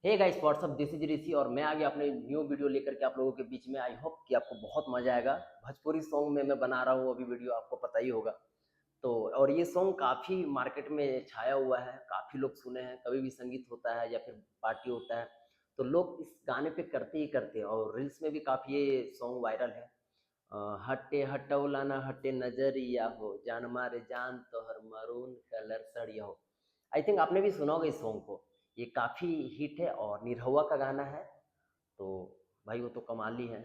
Hey guys what's up, this is Rishi और मैं आ गया अपने न्यू वीडियो लेकर के आप लोगों के बीच में। आई होप कि आपको बहुत मजा आएगा। भोजपुरी सॉन्ग में मैं बना रहा हूँ अभी वीडियो, आपको पता ही होगा। तो और ये सॉन्ग काफ़ी मार्केट में छाया हुआ है, काफ़ी लोग सुने हैं। कभी भी संगीत होता है या फिर पार्टी होता है तो लोग इस गाने पे करते ही करते हैं, और रील्स में भी काफ़ी ये सॉन्ग वायरल है। हटे हटौला ना हटे नजरिया हो, जान मारे जान तो हर मरून कलर सड़िया हो। आई थिंक आपने भी सुना होगा इस सॉन्ग को। ये काफ़ी हिट है और निरहुआ का गाना है। तो भाई वो तो कमाल ही है,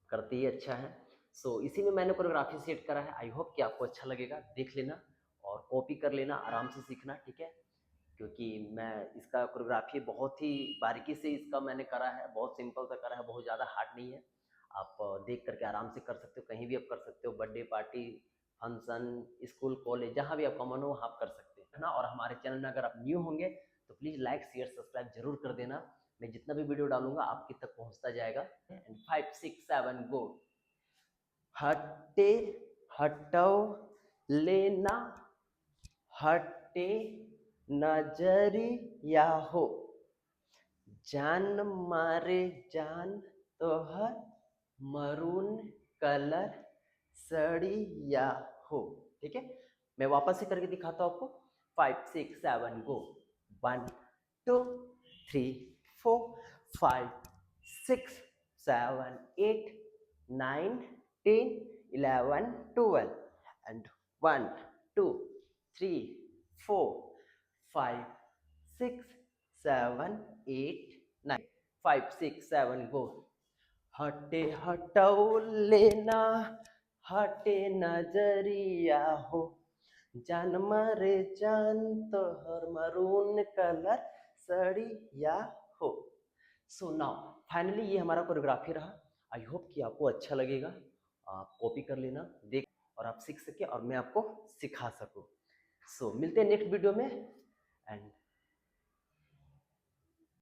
करते ही अच्छा है। सो इसी में मैंने कोरियोग्राफी सेट करा है। आई होप कि आपको अच्छा लगेगा, देख लेना और कॉपी कर लेना, आराम से सीखना, ठीक है। क्योंकि मैं इसका कोरियोग्राफी बहुत ही बारीकी से इसका मैंने करा है, बहुत सिंपल सा करा है, बहुत ज़्यादा हार्ड नहीं है। आप देख करके आराम से कर सकते हो, कहीं भी आप कर सकते हो, birthday party, function, school, college, जहाँ भी आपका मन हो वहाँ आप कर सकते हैं, है ना। और हमारे चैनल में अगर आप न्यू होंगे तो प्लीज़ लाइक शेयर सब्सक्राइब जरूर कर देना। मैं जितना भी वीडियो डालूंगा आपके तक पहुँचता जाएगा। एंड 5 6 7 गो। हटे हटो लेना हटे नजरिया हो, जान मारे जान तो हर मरून कलर सड़िया हो। ठीक है, मैं वापस से करके दिखाता हूँ आपको। 5 6 7 गो। 1 2 3 4 5 6 7 8 9 10 11 12 and 1 2 3 4 5 6 7 8 9 5 6 7 गो। हटे हटो लेना हटे नजरिया हो, जान मारे जान तो हर मरून कलर सड़िया हो। सो नाउ फाइनली ये हमारा कोरियोग्राफी रहा। आई होप कि आपको अच्छा लगेगा, आप कॉपी कर लेना, देख और आप सीख सके और मैं आपको सिखा सकूं। सो मिलते हैं नेक्स्ट वीडियो में। एंड